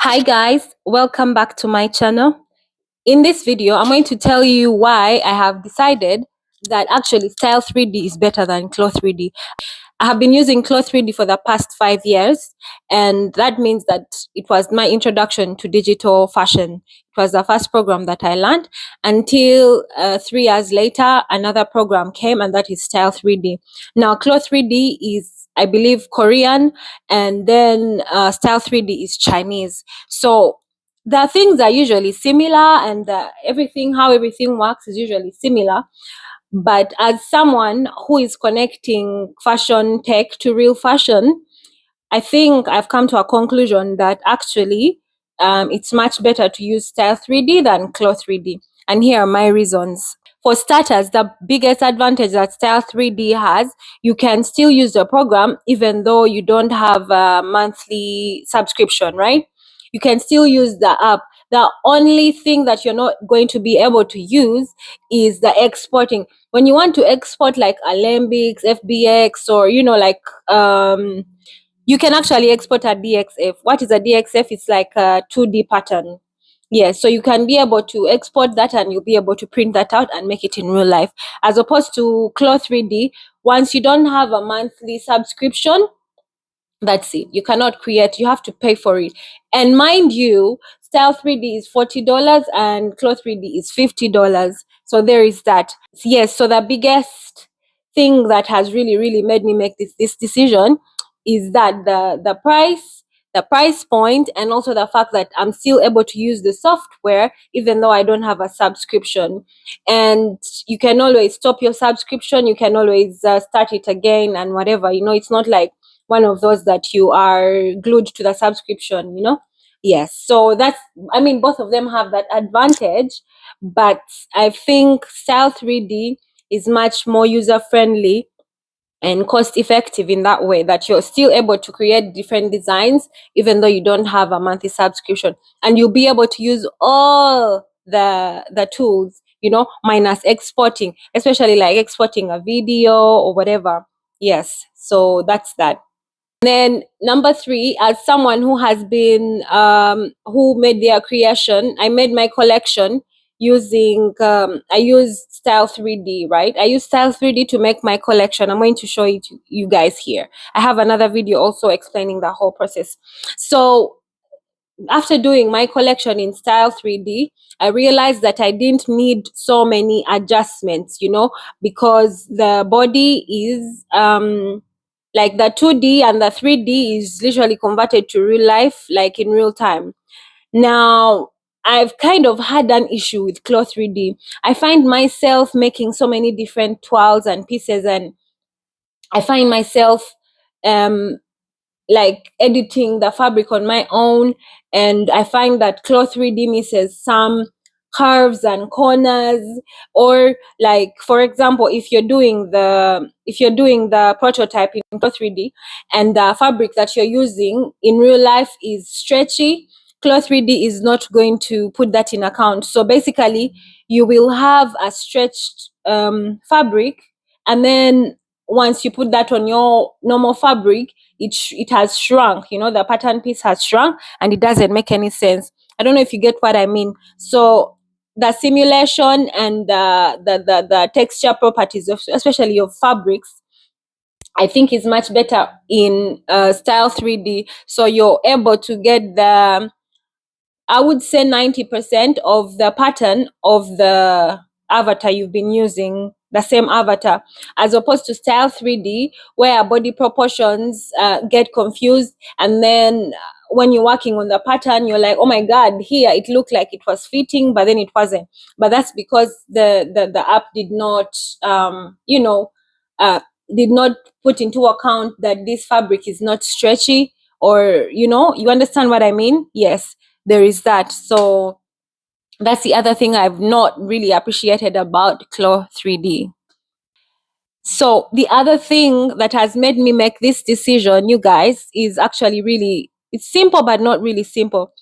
Hi guys, welcome back to my channel. In this video, I'm going to tell you why I have decided that actually STYLE3D is better than CLO3D. I have been using CLO3D for the past 5 years, and that means that it was my introduction to digital fashion. It was the first program that I learned until 3 years later, another program came, and that is STYLE3D. Now, CLO3D is, I believe, Korean, and then STYLE3D is Chinese. So the things are usually similar, and how everything works is usually similar. But as someone who is connecting fashion tech to real fashion, I think I've come to a conclusion that actually it's much better to use STYLE3D than CLO3D. And here are my reasons. For starters, the biggest advantage that STYLE3D has, you can still use the program even though you don't have a monthly subscription, right? You can still use the app. The only thing that you're not going to be able to use is the exporting. When you want to export like Alembics, FBX, or you can actually export a DXF. What is a DXF? It's like a 2D pattern. Yes, so you can be able to export that and you'll be able to print that out and make it in real life. As opposed to CLO3D, once you don't have a monthly subscription, that's it. You cannot create, you have to pay for it. And mind you, STYLE3D is $40 and CLO3D is $50. So there is that. Yes, so the biggest thing that has really made me make this decision is that the price point, and also the fact that I'm still able to use the software even though I don't have a subscription. And you can always stop your subscription, you can always start it again and whatever. It's not like one of those that you are glued to the subscription. Yes, so both of them have that advantage, but I think STYLE3D is much more user friendly and cost effective in that way, that you're still able to create different designs even though you don't have a monthly subscription, and you'll be able to use all the tools, minus exporting, especially like exporting a video or whatever. Yes, so that's that. Then number 3, as someone who has been who made their creation, I made my collection using I used STYLE3D, right? I used STYLE3D to make my collection. I'm going to show it to you guys here. I have another video also explaining the whole process. So after doing my collection in STYLE3D, I realized that I didn't need so many adjustments, because the body is like the 2D and the 3D is literally converted to real life, like in real time. Now, I've kind of had an issue with CLO3D. I find myself making so many different twirls and pieces, and I find myself like editing the fabric on my own, and I find that CLO3D misses some curves and corners. Or like, for example, if you're doing the prototype in CLO3D and the fabric that you're using in real life is stretchy, CLO3D is not going to put that in account. So basically you will have a stretched fabric, and then once you put that on your normal fabric, it has shrunk. The pattern piece has shrunk and it doesn't make any sense. I don't know if you get what I mean. So the simulation and the texture properties of, especially of fabrics, I think is much better in STYLE3D. So you're able to get I would say 90% of the pattern of the avatar you've been using, the same avatar, as opposed to STYLE3D, where body proportions get confused. And then when you're working on the pattern, you're like, oh my God, here it looked like it was fitting, but then it wasn't. But that's because the app did not, did not put into account that this fabric is not stretchy, or, you understand what I mean? Yes, there is that. So that's the other thing I've not really appreciated about CLO3D. So the other thing that has made me make this decision, you guys, is actually it's simple, but not really simple.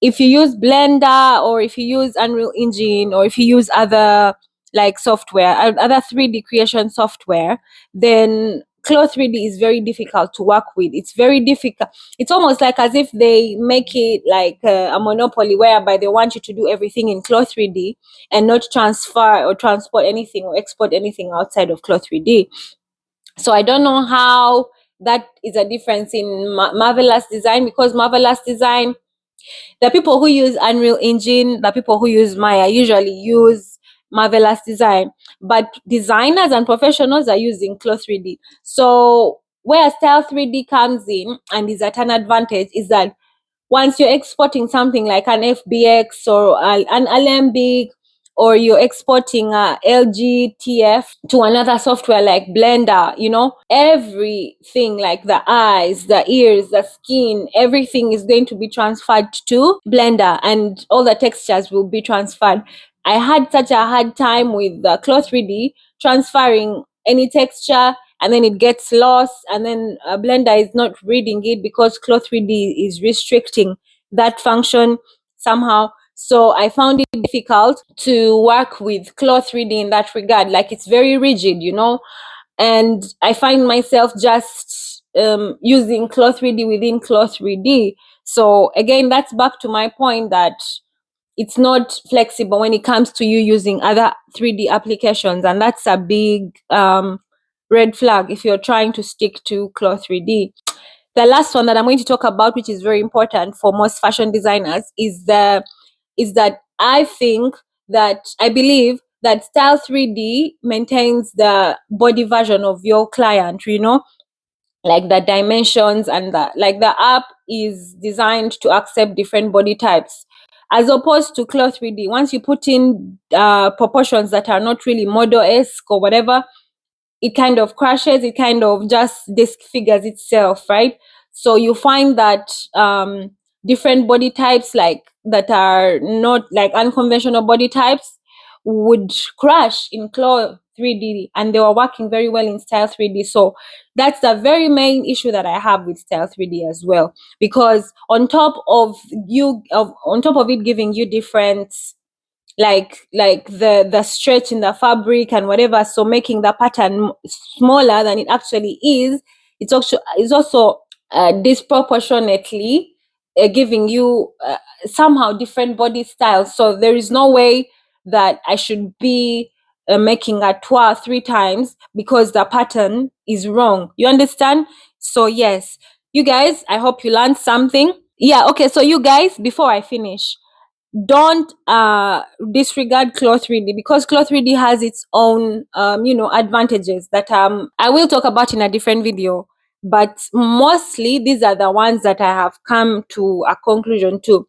If you use Blender, or if you use Unreal Engine, or if you use other like software, other 3D creation software, then CLO3D is very difficult to work with. It's very difficult. It's almost like as if they make it like a monopoly, whereby they want you to do everything in CLO3D and not transfer or transport anything or export anything outside of CLO3D. So I don't know how that is a difference in Marvelous Design, because Marvelous Design, the people who use Unreal Engine, the people who use Maya usually use Marvelous Design, but designers and professionals are using CLO3D. So where Style3D comes in and is at an advantage is that once you're exporting something like an FBX or an Alembic, or you're exporting a LGTF to another software like Blender, you know, everything like the eyes, the ears, the skin, everything is going to be transferred to Blender, and all the textures will be transferred. I had such a hard time with the CLO3D transferring any texture, and then it gets lost, and then Blender is not reading it because CLO3D is restricting that function somehow. So I found it difficult to work with CLO3D in that regard. Like, it's very rigid, you know, and I find myself just using CLO3D within CLO3D. So again, that's back to my point that it's not flexible when it comes to you using other 3D applications, and that's a big red flag if you're trying to stick to CLO3D. The last one that I'm going to talk about, which is very important for most fashion designers, is that I believe that Style3D maintains the body version of your client, you know, like the dimensions, and the app is designed to accept different body types, as opposed to CLO3D. Once you put in proportions that are not really model-esque or whatever, it kind of crashes, it kind of just disfigures itself, right? So you find that different body types, like that are not like unconventional body types, would crash in CLO3D, and they were working very well in Style3D. So that's the very main issue that I have with Style3D as well, because on top of it giving you different, like the stretch in the fabric and whatever, so making the pattern smaller than it actually is, it's also disproportionately giving you somehow different body styles. So there is no way that I should be making a tour 3 times because the pattern is wrong. You understand? So yes, you guys, I hope you learned something. Yeah, okay, so you guys, before I finish, don't disregard CLO3D, because CLO3D has its own advantages that I will talk about in a different video, but mostly these are the ones that I have come to a conclusion to.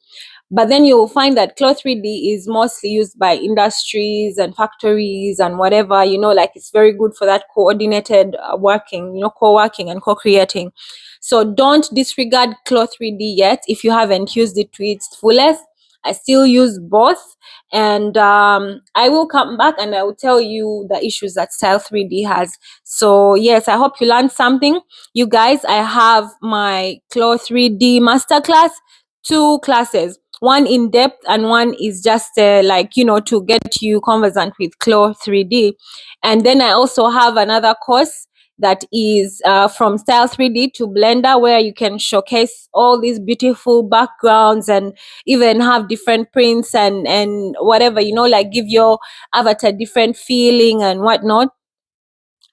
But then you'll find that CLO3D is mostly used by industries and factories and whatever, you know, like it's very good for that coordinated working, you know, co-working and co-creating. So don't disregard CLO3D yet if you haven't used it to its fullest. I still use both, and I will come back and I will tell you the issues that Style3D has. So yes, I hope you learned something. You guys, I have my CLO3D masterclass, 2 classes, one in depth and one is just to get you conversant with CLO3D. And then I also have another course that is from Style3D to Blender, where you can showcase all these beautiful backgrounds and even have different prints and whatever, you know, like give your avatar different feeling and whatnot.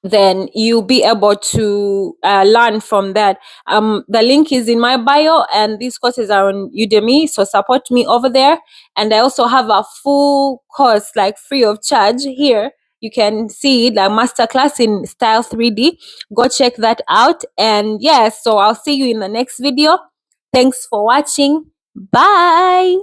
Then you'll be able to learn from that. The link is in my bio, and these courses are on Udemy, so support me over there. And I also have a full course, like free of charge here. You can see the masterclass in Style3D. Go check that out. And yes, so I'll see you in the next video. Thanks for watching. Bye.